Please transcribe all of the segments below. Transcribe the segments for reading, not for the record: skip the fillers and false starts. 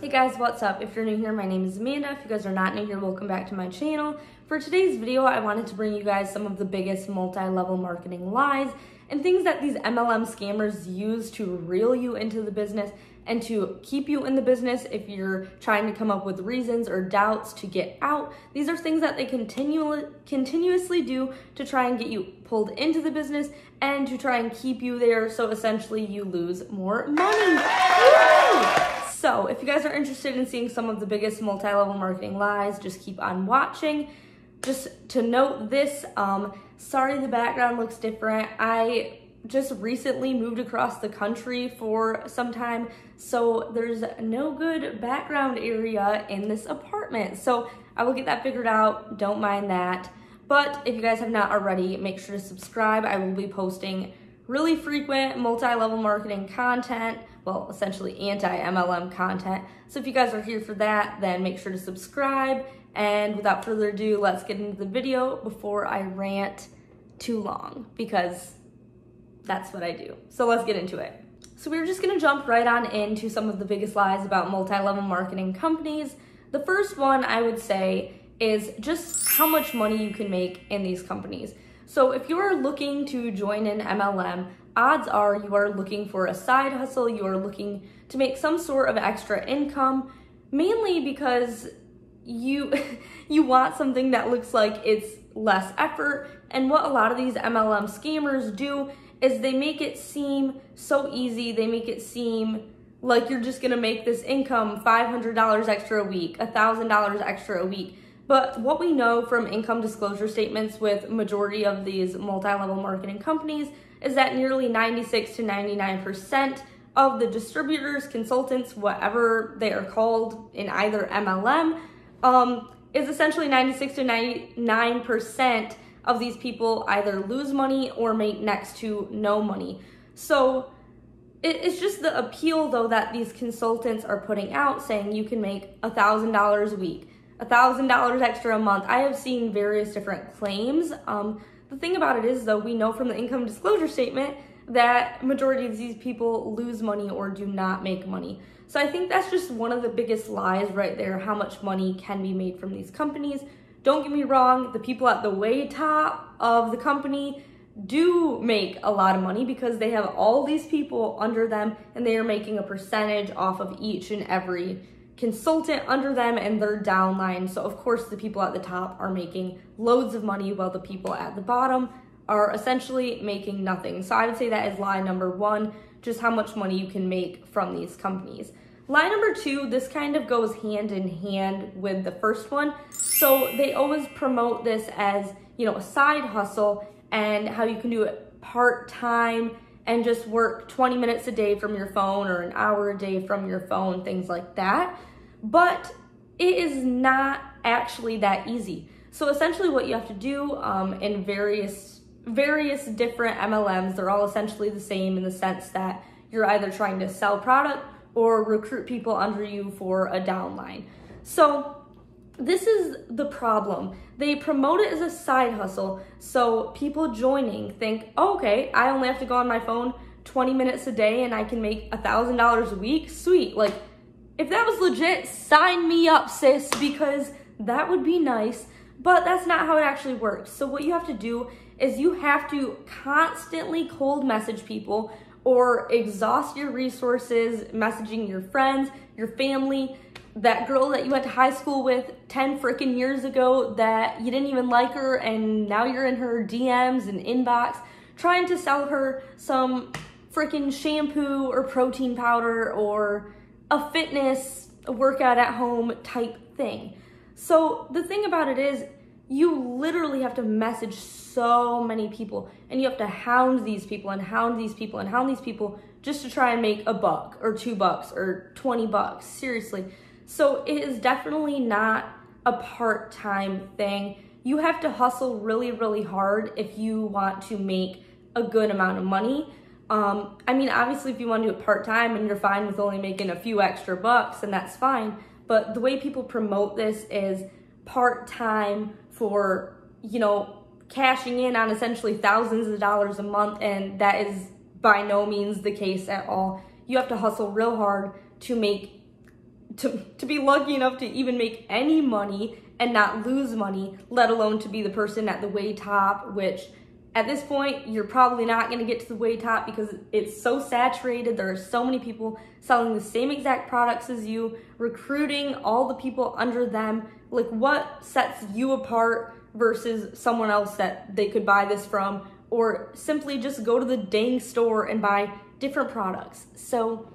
Hey guys, what's up? If you're new here, my name is Amanda. If you guys are not new here, welcome back to my channel. For today's video, I wanted to bring you guys some of the biggest multi-level marketing lies and things that these MLM scammers use to reel you into the business and to keep you in the business if you're trying to come up with reasons or doubts to get out. These are things that they continuously do to try and get you pulled into the business and to try and keep you there, so essentially you lose more money. Woo! So if you guys are interested in seeing some of the biggest multi-level marketing lies, just keep on watching. Just to note this, sorry the background looks different. I just recently moved across the country for some time, so there's no good background area in this apartment. So I will get that figured out, don't mind that. But if you guys have not already, make sure to subscribe. I will be posting really frequent multi-level marketing content, well, essentially anti-MLM content. So if you guys are here for that, then make sure to subscribe. And without further ado, let's get into the video before I rant too long, because that's what I do. So let's get into it. So we're just gonna jump right on into some of the biggest lies about multi-level marketing companies. The first one I would say is just how much money you can make in these companies. So if you're looking to join an MLM, odds are you are looking for a side hustle, you are looking to make some sort of extra income, mainly because you want something that looks like it's less effort. And what a lot of these MLM scammers do is they make it seem so easy. They make it seem like you're just gonna make this income, $500 extra a week, $1,000 extra a week. But what we know from income disclosure statements with majority of these multi-level marketing companies is that nearly 96 to 99% of the distributors, consultants, whatever they are called in either MLM, is essentially 96 to 99% of these people either lose money or make next to no money. So it's just the appeal though that these consultants are putting out, saying you can make $1,000 a week, $1,000 extra a month. I have seen various different claims. The thing about it is though, we know from the income disclosure statement that majority of these people lose money or do not make money. So I think that's just one of the biggest lies right there, how much money can be made from these companies. Don't get me wrong, the people at the way top of the company do make a lot of money because they have all these people under them and they are making a percentage off of each and every consultant under them and their downline. So of course the people at the top are making loads of money while the people at the bottom are essentially making nothing. So I would say that is lie number one, just how much money you can make from these companies. Lie number two, this kind of goes hand in hand with the first one. So they always promote this as, you know, a side hustle and how you can do it part-time and just work 20 minutes a day from your phone or an hour a day from your phone, things like that. But it is not actually that easy. So essentially what you have to do in various different MLMs, they're all essentially the same in the sense that you're either trying to sell product or recruit people under you for a downline. So this is the problem. They promote it as a side hustle, so people joining think, oh, okay, I only have to go on my phone 20 minutes a day and I can make $1,000 a week. Sweet. Like, if that was legit, sign me up, sis, because that would be nice. But that's not how it actually works. So what you have to do is you have to constantly cold message people or exhaust your resources messaging your friends, your family, that girl that you went to high school with 10 freaking years ago that you didn't even like her and now you're in her DMs and inbox trying to sell her some freaking shampoo or protein powder or a fitness, a workout at home type thing. So the thing about it is you literally have to message so many people and you have to hound these people and hound these people and hound these people just to try and make $1 or $2 or $20, seriously. So it is definitely not a part-time thing. You have to hustle really, really hard if you want to make a good amount of money. I mean, obviously if you want to do it part-time and you're fine with only making a few extra bucks, then that's fine. But the way people promote this is part-time for, you know, cashing in on essentially thousands of dollars a month, and that is by no means the case at all. You have to hustle real hard to be lucky enough to even make any money and not lose money, let alone to be the person at the way top, which at this point, you're probably not going to get to the way top because it's so saturated. There are so many people selling the same exact products as you, recruiting all the people under them. Like, what sets you apart versus someone else that they could buy this from, or simply just go to the dang store and buy different products? So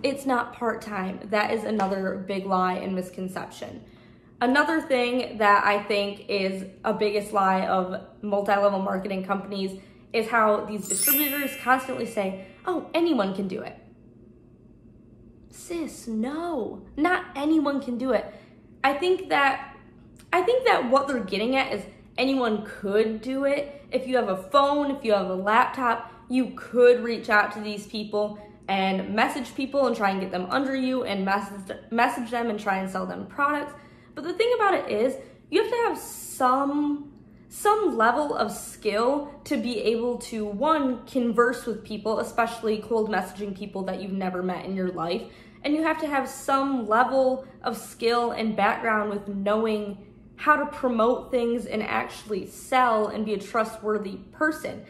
it's not part-time. That is another big lie and misconception. Another thing that I think is a biggest lie of multi-level marketing companies is how these distributors constantly say, oh, anyone can do it. Sis, no, not anyone can do it. I think that what they're getting at is anyone could do it. If you have a phone, if you have a laptop, you could reach out to these people and message people and try and get them under you and message them and try and sell them products. But the thing about it is, you have to have some level of skill to be able to, one, converse with people, especially cold messaging people that you've never met in your life. And you have to have some level of skill and background with knowing how to promote things and actually sell and be a trustworthy person.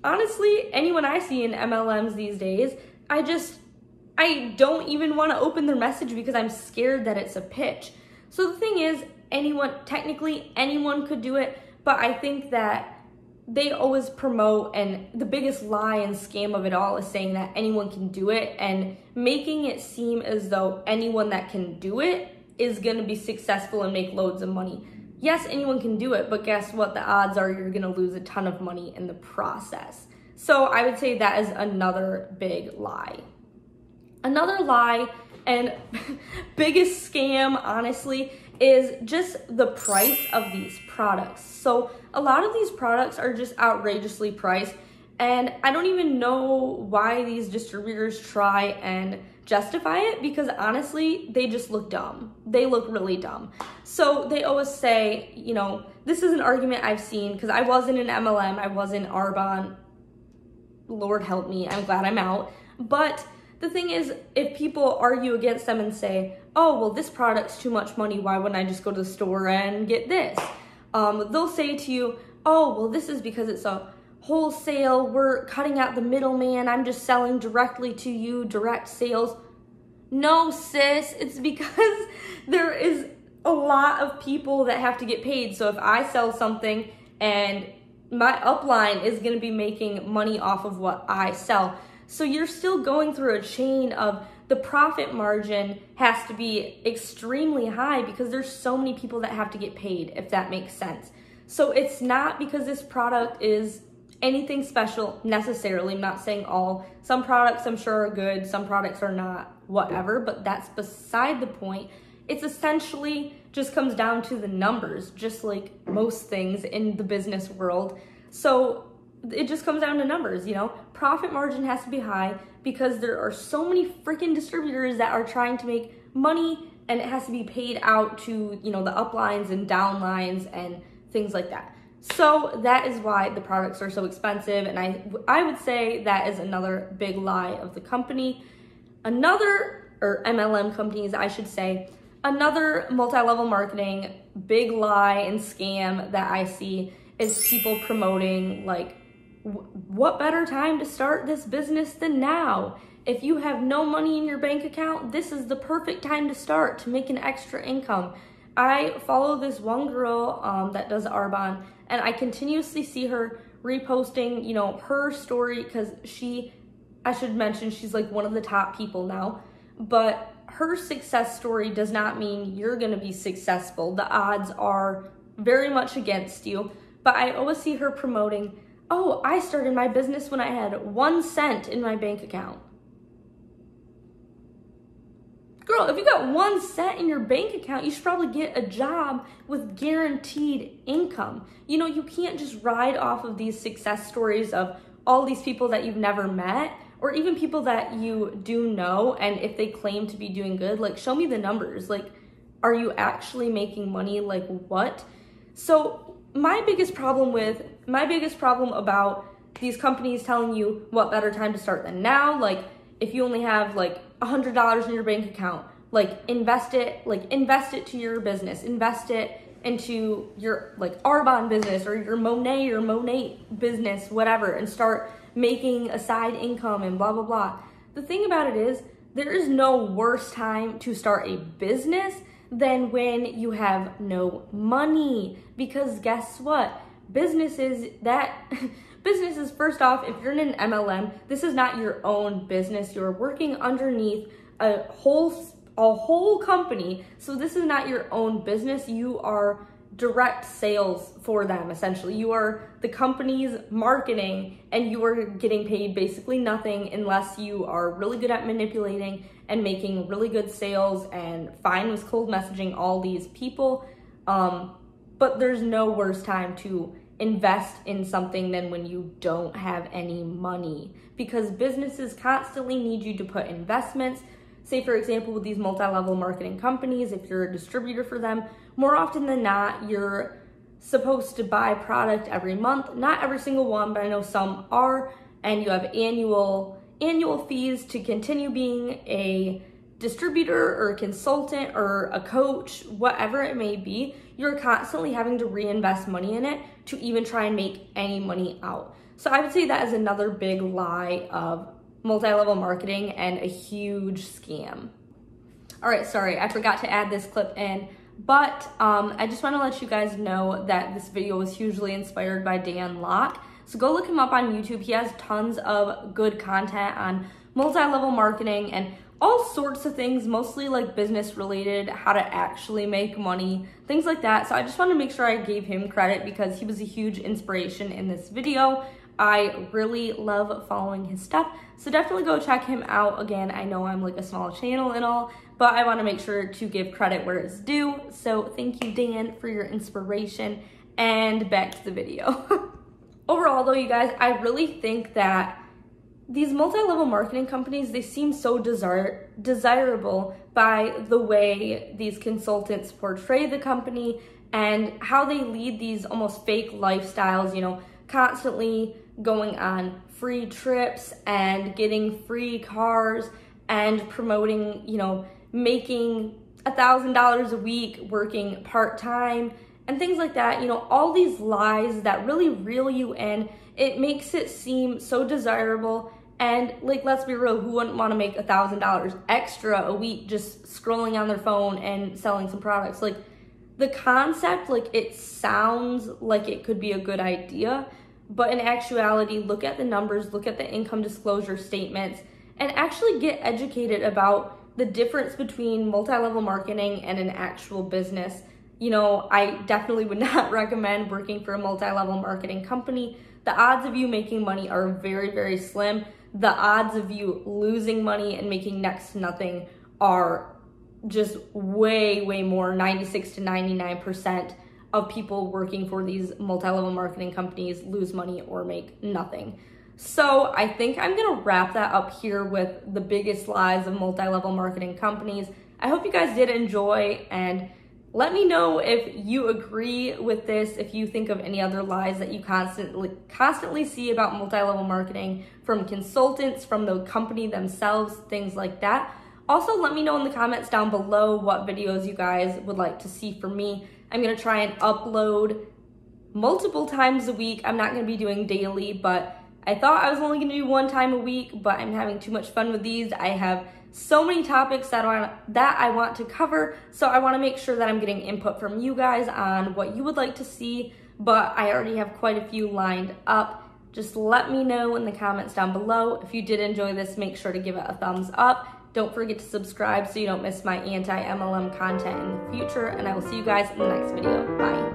Honestly, anyone I see in MLMs these days, I don't even want to open their message because I'm scared that it's a pitch. So the thing is, technically anyone could do it, but I think that they always promote, and the biggest lie and scam of it all is saying that anyone can do it and making it seem as though anyone that can do it is going to be successful and make loads of money. Yes, anyone can do it, but guess what? The odds are you're going to lose a ton of money in the process. So I would say that is another big lie. Another lie and biggest scam, honestly, is just the price of these products. So a lot of these products are just outrageously priced, and I don't even know why these distributors try and justify it, because honestly, they just look dumb. They look really dumb. So they always say, you know, this is an argument I've seen, because I wasn't in MLM, I was in Arbonne. Lord help me, I'm glad I'm out. But the thing is, if people argue against them and say, oh, well, this product's too much money, why wouldn't I just go to the store and get this? They'll say to you, oh, well, this is because it's a wholesale, we're cutting out the middleman, I'm just selling directly to you, direct sales. No, sis, it's because there is a lot of people that have to get paid. So if I sell something and my upline is going to be making money off of what I sell, so you're still going through a chain of the profit margin has to be extremely high because there's so many people that have to get paid, if that makes sense. So it's not because this product is anything special necessarily. I'm not saying all. Some products I'm sure are good, some products are not, whatever, but that's beside the point. It's essentially just comes down to the numbers, just like most things in the business world. So it just comes down to numbers, you know? Profit margin has to be high because there are so many freaking distributors that are trying to make money, and it has to be paid out to, you know, the uplines and downlines and things like that. So that is why the products are so expensive, and I would say that is another big lie of the company. Or MLM companies, I should say. Another multi-level marketing big lie and scam that I see is people promoting, like, what better time to start this business than now? If you have no money in your bank account, this is the perfect time to start to make an extra income. I follow this one girl that does Arbonne, and I continuously see her reposting, you know, her story, because I should mention, she's like one of the top people now, but her success story does not mean you're going to be successful. The odds are very much against you, but I always see her promoting, oh, I started my business when I had 1 cent in my bank account. Girl, if you got 1 cent in your bank account, you should probably get a job with guaranteed income. You know, you can't just ride off of these success stories of all these people that you've never met, or even people that you do know, and if they claim to be doing good, like, show me the numbers. Like, are you actually making money? Like, what? So my biggest problem about these companies telling you what better time to start than now, like, if you only have like $100 in your bank account, like, invest it to your business, invest it into your like Arbonne business or your Monet business, whatever, and start making a side income and blah, blah, blah. The thing about it is, there is no worse time to start a business than when you have no money. Because guess what? Businesses, first off, if you're in an MLM, this is not your own business. You're working underneath a whole company. So this is not your own business. You are direct sales for them, essentially. You are the company's marketing, and you are getting paid basically nothing unless you are really good at manipulating and making really good sales and fine with cold messaging all these people. But there's no worse time to invest in something than when you don't have any money, because businesses constantly need you to put investments. Say, for example, with these multi-level marketing companies, if you're a distributor for them, more often than not, you're supposed to buy product every month. Not every single one, but I know some are, and you have annual fees to continue being a distributor or a consultant or a coach, whatever it may be. You're constantly having to reinvest money in it to even try and make any money out. So I would say that is another big lie of multi-level marketing and a huge scam. All right, sorry, I forgot to add this clip in, but I just want to let you guys know that this video was hugely inspired by Dan Lok. So go look him up on YouTube. He has tons of good content on multi-level marketing and all sorts of things, mostly like business related, how to actually make money, things like that. So I just want to make sure I gave him credit because he was a huge inspiration in this video. I really love following his stuff, so definitely go check him out. Again, I know I'm like a small channel and all, but I want to make sure to give credit where it's due. So thank you, Dan, for your inspiration, and back to the video. Overall though, you guys, I really think that these multi-level marketing companies, they seem so desirable by the way these consultants portray the company and how they lead these almost fake lifestyles, you know, constantly going on free trips and getting free cars and promoting, you know, making $1,000 a week working part-time and things like that. You know, all these lies that really reel you in. It makes it seem so desirable. And like, let's be real, who wouldn't want to make $1,000 extra a week just scrolling on their phone and selling some products? Like, the concept, like, it sounds like it could be a good idea, but in actuality, look at the numbers, look at the income disclosure statements, and actually get educated about the difference between multi-level marketing and an actual business. You know, I definitely would not recommend working for a multi-level marketing company. The odds of you making money are very, very slim. The odds of you losing money and making next to nothing are just way, way more. 96 to 99% of people working for these multi-level marketing companies lose money or make nothing. So I think I'm gonna wrap that up here with the biggest lies of multi-level marketing companies. I hope you guys did enjoy, and let me know if you agree with this, if you think of any other lies that you constantly see about multi-level marketing from consultants, from the company themselves, things like that. Also, let me know in the comments down below what videos you guys would like to see from me. I'm gonna try and upload multiple times a week. I'm not gonna be doing daily, but I thought I was only gonna do one time a week, but I'm having too much fun with these. I have so many topics that I want to cover, so I want to make sure that I'm getting input from you guys on what you would like to see, but I already have quite a few lined up. Just let me know in the comments down below. If you did enjoy this, make sure to give it a thumbs up. Don't forget to subscribe so you don't miss my anti-MLM content in the future, and I will see you guys in the next video. Bye.